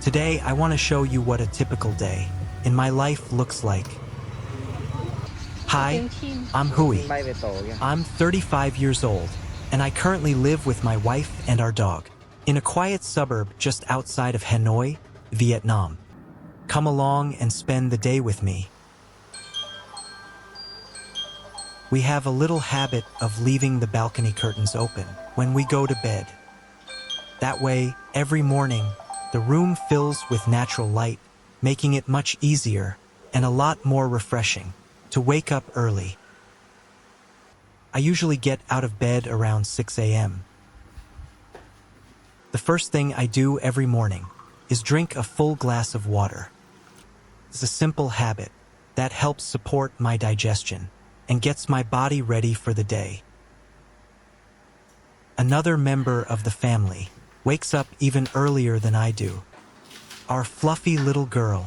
Today, I want to show you what a typical day in my life looks like. Hi, I'm Hui. ใบไปโตยัง I'm 35 years old, and I currently live with my wife and our dog in a quiet suburb just outside of Hanoi, Vietnam. Come along and spend the day with me. We have a little habit of leaving the balcony curtains open when we go to bed. That way, every morning, the room fills with natural light, making it much easier and a lot more refreshing to wake up early. I usually get out of bed around 6 a.m. The first thing I do every morning is drink a full glass of water. It's a simple habit that helps support my digestion and gets my body ready for the day. Another member of the family wakes up even earlier than I do. Our fluffy little girl.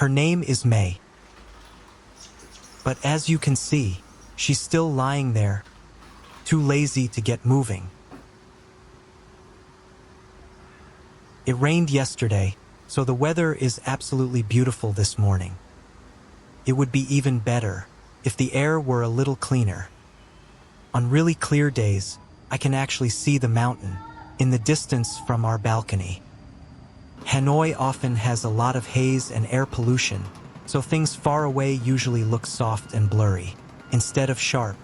Her name is May. But as you can see, she's still lying there, too lazy to get moving. It rained yesterday, so the weather is absolutely beautiful this morning. It would be even better if the air were a little cleaner. On really clear days, I can actually see the mountain in the distance from our balcony. Hanoi often has a lot of haze and air pollution, so things far away usually look soft and blurry, instead of sharp.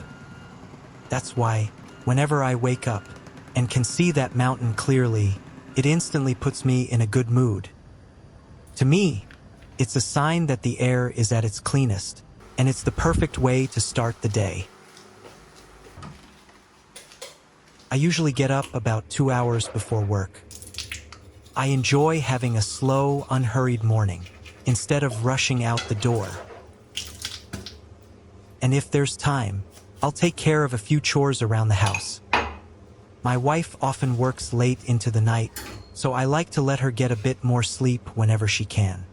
That's why, whenever I wake up and can see that mountain clearly, it instantly puts me in a good mood. To me, it's a sign that the air is at its cleanest, and it's the perfect way to start the day. I usually get up about 2 hours before work. I enjoy having a slow, unhurried morning instead of rushing out the door. And if there's time, I'll take care of a few chores around the house. My wife often works late into the night, so I like to let her get a bit more sleep whenever she can.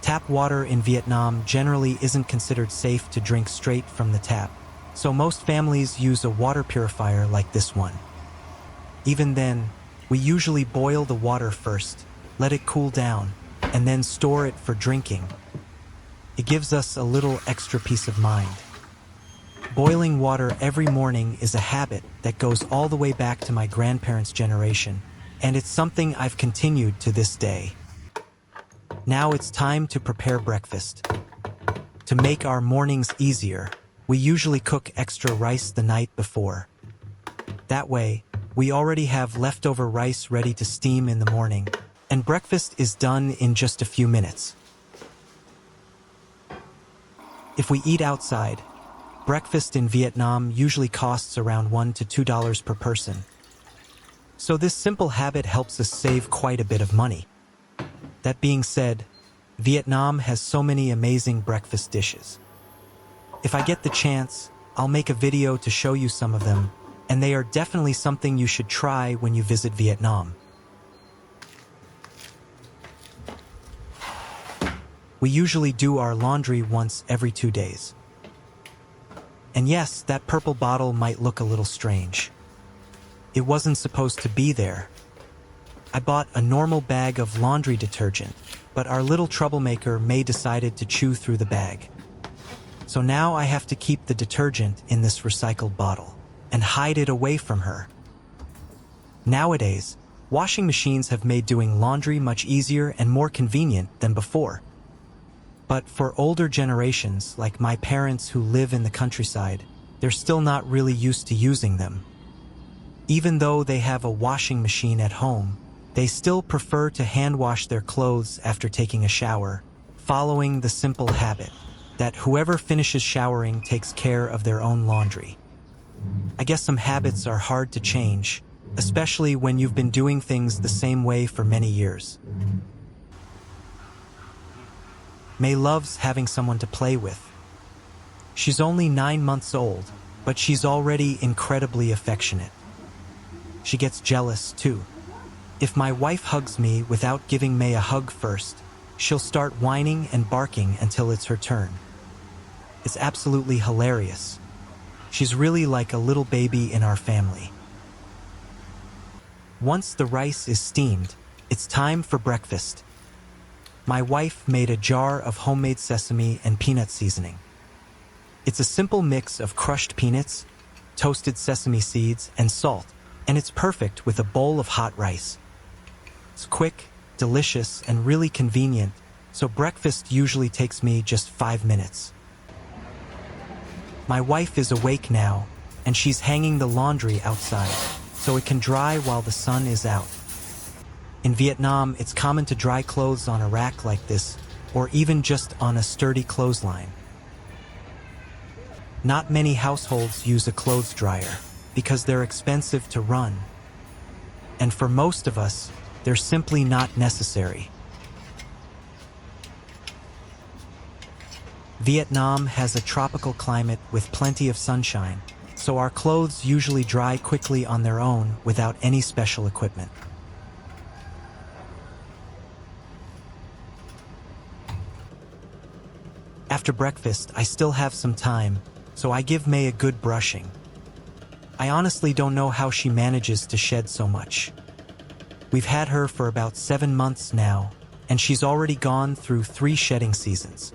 Tap water in Vietnam generally isn't considered safe to drink straight from the tap, so most families use a water purifier like this one. Even then, we usually boil the water first, let it cool down, and then store it for drinking. It gives us a little extra peace of mind. Boiling water every morning is a habit that goes all the way back to my grandparents' generation, and it's something I've continued to this day. Now it's time to prepare breakfast. To make our mornings easier, we usually cook extra rice the night before. That way, we already have leftover rice ready to steam in the morning, and breakfast is done in just a few minutes. If we eat outside, breakfast in Vietnam usually costs around $1 to $2 per person. So this simple habit helps us save quite a bit of money. That being said, Vietnam has so many amazing breakfast dishes. If I get the chance, I'll make a video to show you some of them, and they are definitely something you should try when you visit Vietnam. We usually do our laundry once every 2 days. And yes, that purple bottle might look a little strange. It wasn't supposed to be there. I bought a normal bag of laundry detergent, but our little troublemaker May decided to chew through the bag. So now I have to keep the detergent in this recycled bottle and hide it away from her. Nowadays, washing machines have made doing laundry much easier and more convenient than before. But for older generations, like my parents who live in the countryside, they're still not really used to using them. Even though they have a washing machine at home, they still prefer to hand wash their clothes after taking a shower, following the simple habit that whoever finishes showering takes care of their own laundry. I guess some habits are hard to change, especially when you've been doing things the same way for many years. May loves having someone to play with. She's only 9 months old, but she's already incredibly affectionate. She gets jealous too. If my wife hugs me without giving May a hug first, she'll start whining and barking until it's her turn. It's absolutely hilarious. She's really like a little baby in our family. Once the rice is steamed, it's time for breakfast. My wife made a jar of homemade sesame and peanut seasoning. It's a simple mix of crushed peanuts, toasted sesame seeds, and salt, and it's perfect with a bowl of hot rice. It's quick, delicious, and really convenient, so breakfast usually takes me just 5 minutes. My wife is awake now, and she's hanging the laundry outside, so it can dry while the sun is out. In Vietnam, it's common to dry clothes on a rack like this, or even just on a sturdy clothesline. Not many households use a clothes dryer, because they're expensive to run. And for most of us, they're simply not necessary. Vietnam has a tropical climate with plenty of sunshine, so our clothes usually dry quickly on their own without any special equipment. After breakfast, I still have some time, so I give May a good brushing. I honestly don't know how she manages to shed so much. We've had her for about 7 months now, and she's already gone through 3 shedding seasons.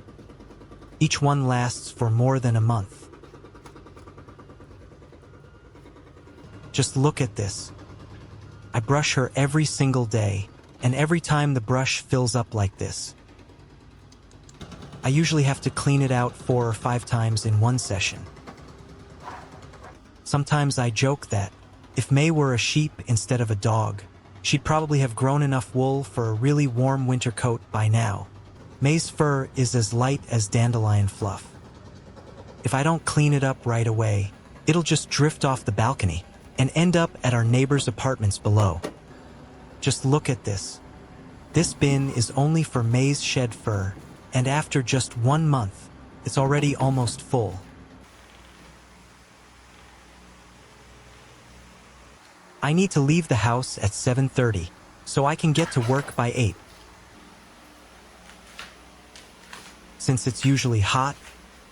Each one lasts for more than a month. Just look at this. I brush her every single day, and every time the brush fills up like this. I usually have to clean it out 4 or 5 times in one session. Sometimes I joke that, if May were a sheep instead of a dog, she'd probably have grown enough wool for a really warm winter coat by now. May's fur is as light as dandelion fluff. If I don't clean it up right away, it'll just drift off the balcony and end up at our neighbor's apartments below. Just look at this. This bin is only for May's shed fur, and after just 1 month, it's already almost full. I need to leave the house at 7:30, so I can get to work by 8. Since it's usually hot,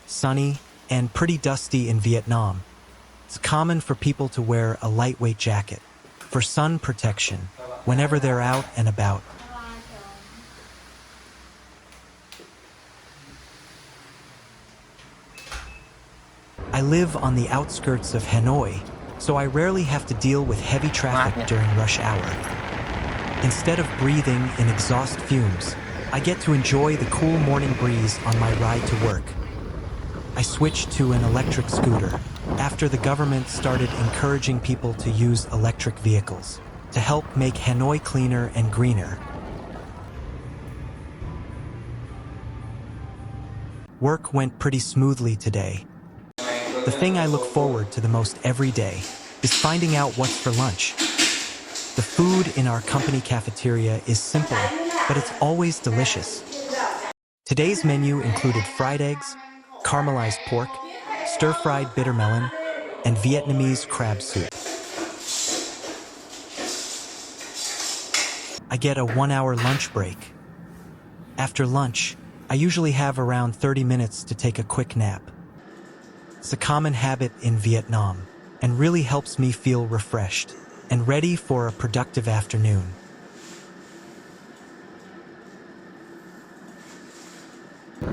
sunny, and pretty dusty in Vietnam, it's common for people to wear a lightweight jacket for sun protection whenever they're out and about. I live on the outskirts of Hanoi, so I rarely have to deal with heavy traffic during rush hour. Instead of breathing in exhaust fumes, I get to enjoy the cool morning breeze on my ride to work. I switched to an electric scooter after the government started encouraging people to use electric vehicles to help make Hanoi cleaner and greener. Work went pretty smoothly today. The thing I look forward to the most every day is finding out what's for lunch. The food in our company cafeteria is simple, but it's always delicious. Today's menu included fried eggs, caramelized pork, stir-fried bitter melon, and Vietnamese crab soup. I get a 1-hour lunch break. After lunch, I usually have around 30 minutes to take a quick nap. It's a common habit in Vietnam and really helps me feel refreshed and ready for a productive afternoon.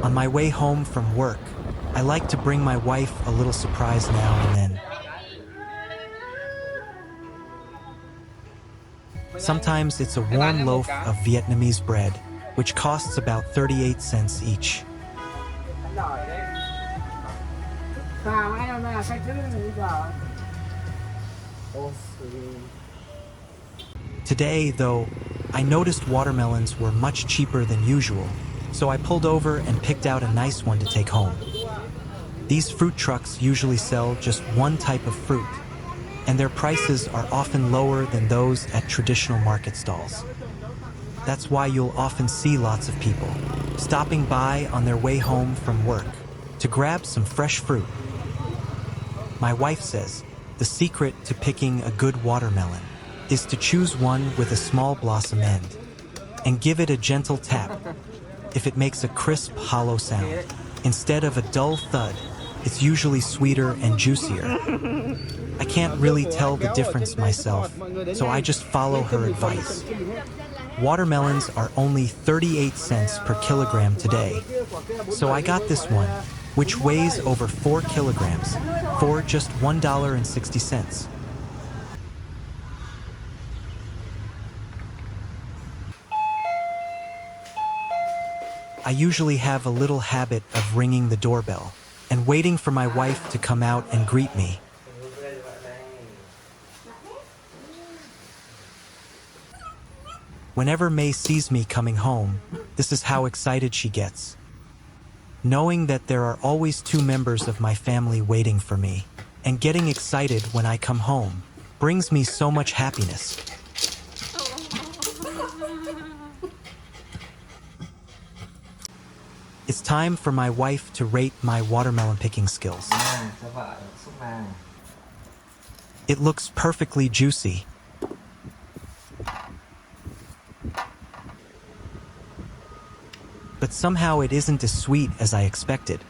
On my way home from work, I like to bring my wife a little surprise now and then. Sometimes it's a warm loaf of Vietnamese bread, which costs about 38 cents each. Today, though, I noticed watermelons were much cheaper than usual, so I pulled over and picked out a nice one to take home. These fruit trucks usually sell just one type of fruit, and their prices are often lower than those at traditional market stalls. That's why you'll often see lots of people stopping by on their way home from work to grab some fresh fruit. My wife says the secret to picking a good watermelon is to choose one with a small blossom end and give it a gentle tap. If it makes a crisp, hollow sound instead of a dull thud, it's usually sweeter and juicier. I can't really tell the difference myself, so I just follow her advice. Watermelons are only 38 cents per kilogram today, so I got this one, which weighs over 4 kilograms, for just $1.60. I usually have a little habit of ringing the doorbell and waiting for my wife to come out and greet me. Whenever May sees me coming home, this is how excited she gets. Knowing that there are always 2 members of my family waiting for me, and getting excited when I come home, brings me so much happiness. It's time for my wife to rate my watermelon picking skills. It looks perfectly juicy. But somehow it isn't as sweet as I expected.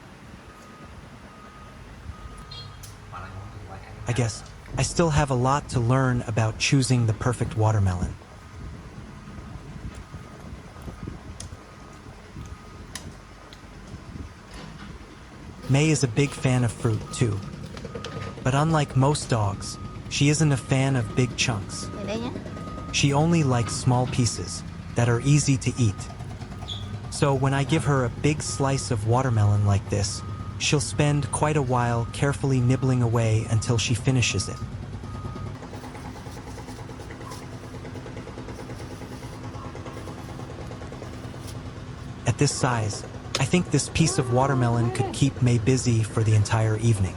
I guess I still have a lot to learn about choosing the perfect watermelon. May is a big fan of fruit too. But unlike most dogs, she isn't a fan of big chunks. She only likes small pieces that are easy to eat. So when I give her a big slice of watermelon like this, she'll spend quite a while carefully nibbling away until she finishes it. At this size, I think this piece of watermelon could keep May busy for the entire evening.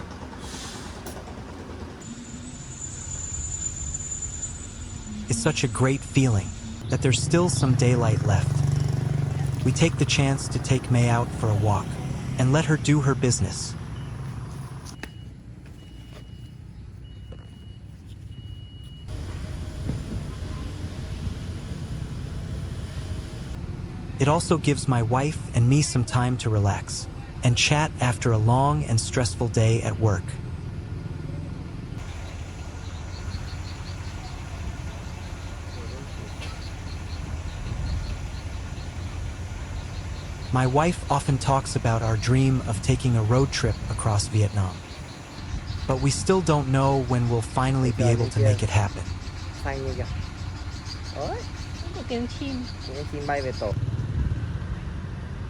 It's such a great feeling that there's still some daylight left. We take the chance to take May out for a walk and let her do her business. It also gives my wife and me some time to relax and chat after a long and stressful day at work. My wife often talks about our dream of taking a road trip across Vietnam. But we still don't know when we'll finally be able to make it happen.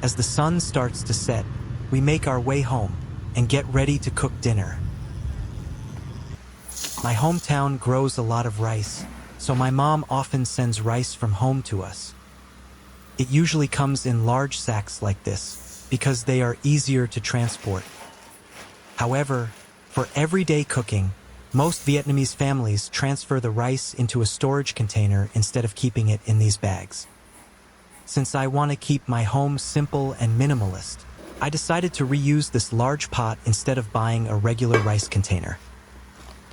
As the sun starts to set, we make our way home and get ready to cook dinner. My hometown grows a lot of rice, so my mom often sends rice from home to us. It usually comes in large sacks like this because they are easier to transport. However, for everyday cooking, most Vietnamese families transfer the rice into a storage container instead of keeping it in these bags. Since I want to keep my home simple and minimalist, I decided to reuse this large pot instead of buying a regular rice container.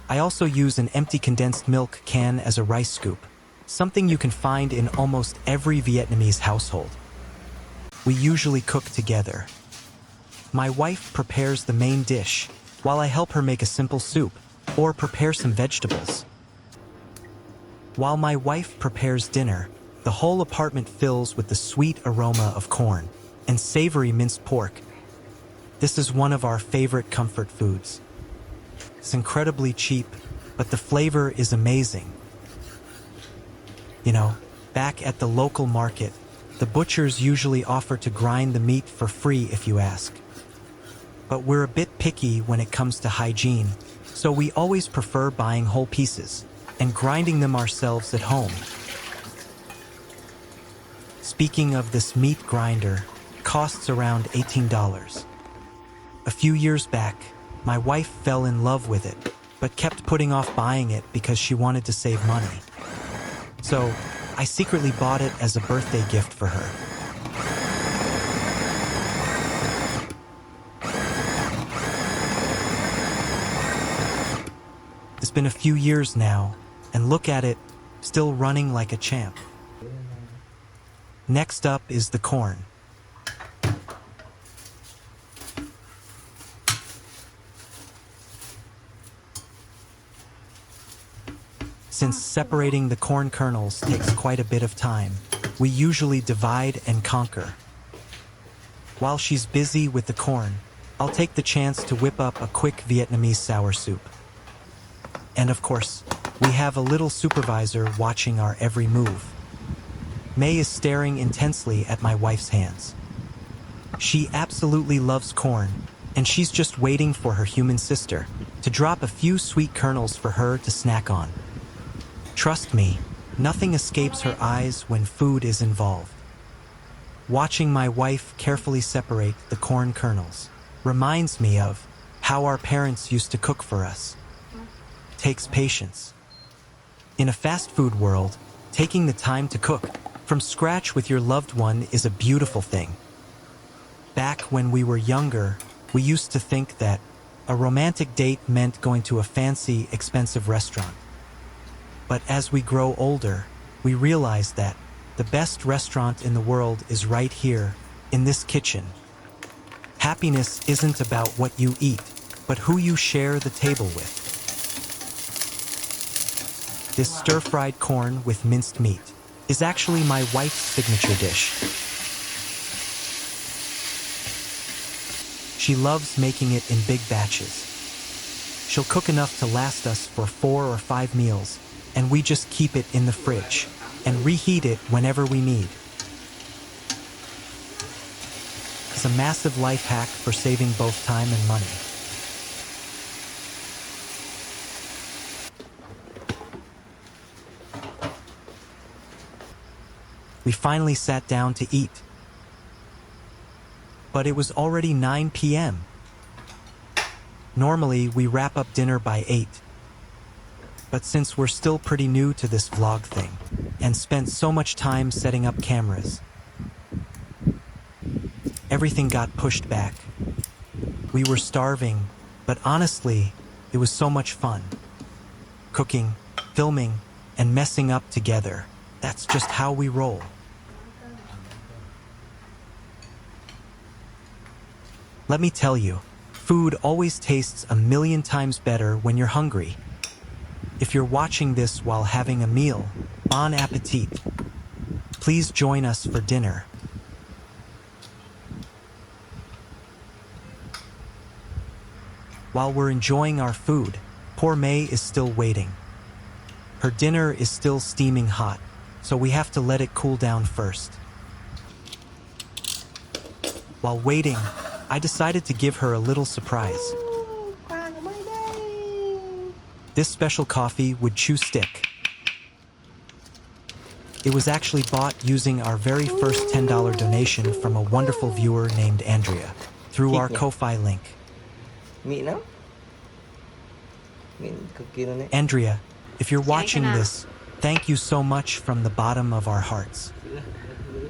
I also use an empty condensed milk can as a rice scoop, something you can find in almost every Vietnamese household. We usually cook together. My wife prepares the main dish, while I help her make a simple soup or prepare some vegetables. While my wife prepares dinner, the whole apartment fills with the sweet aroma of corn and savory minced pork. This is one of our favorite comfort foods. It's incredibly cheap, but the flavor is amazing. You know, back at the local market, the butchers usually offer to grind the meat for free if you ask. But we're a bit picky when it comes to hygiene, so we always prefer buying whole pieces and grinding them ourselves at home. Speaking of this meat grinder, it costs around $18. A few years back, my wife fell in love with it, but kept putting off buying it because she wanted to save money. So, I secretly bought it as a birthday gift for her. It's been a few years now, and look at it, still running like a champ. Next up is the corn. Since separating the corn kernels takes quite a bit of time, we usually divide and conquer. While she's busy with the corn, I'll take the chance to whip up a quick Vietnamese sour soup. And of course, we have a little supervisor watching our every move. May is staring intensely at my wife's hands. She absolutely loves corn, and she's just waiting for her human sister to drop a few sweet kernels for her to snack on. Trust me, nothing escapes her eyes when food is involved. Watching my wife carefully separate the corn kernels reminds me of how our parents used to cook for us. Takes patience. In a fast food world, taking the time to cook from scratch with your loved one is a beautiful thing. Back when we were younger, we used to think that a romantic date meant going to a fancy, expensive restaurant. But as we grow older, we realize that the best restaurant in the world is right here, in this kitchen. Happiness isn't about what you eat, but who you share the table with. This stir-fried corn with minced meat is actually my wife's signature dish. She loves making it in big batches. She'll cook enough to last us for 4 or 5 meals, and we just keep it in the fridge and reheat it whenever we need. It's a massive life hack for saving both time and money. We finally sat down to eat. But it was already 9 p.m. Normally, we wrap up dinner by 8. But since we're still pretty new to this vlog thing, and spent so much time setting up cameras, everything got pushed back. We were starving, but honestly, it was so much fun. Cooking, filming, and messing up together. That's just how we roll. Let me tell you, food always tastes a million times better when you're hungry. If you're watching this while having a meal, bon appetit. Please join us for dinner. While we're enjoying our food, poor May is still waiting. Her dinner is still steaming hot, so we have to let it cool down first. While waiting, I decided to give her a little surprise. This special coffee would chew stick. It was actually bought using our very first $10 donation from a wonderful viewer named Andrea through our cofee link. Andrea, if you're watching this, thank you so much from the bottom of our hearts.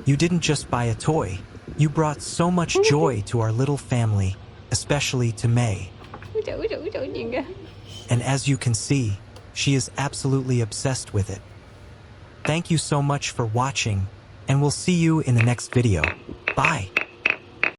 You didn't just buy a toy, you brought so much joy to our little family, especially to May. And as you can see, she is absolutely obsessed with it. Thank you so much for watching, and we'll see you in the next video. Bye!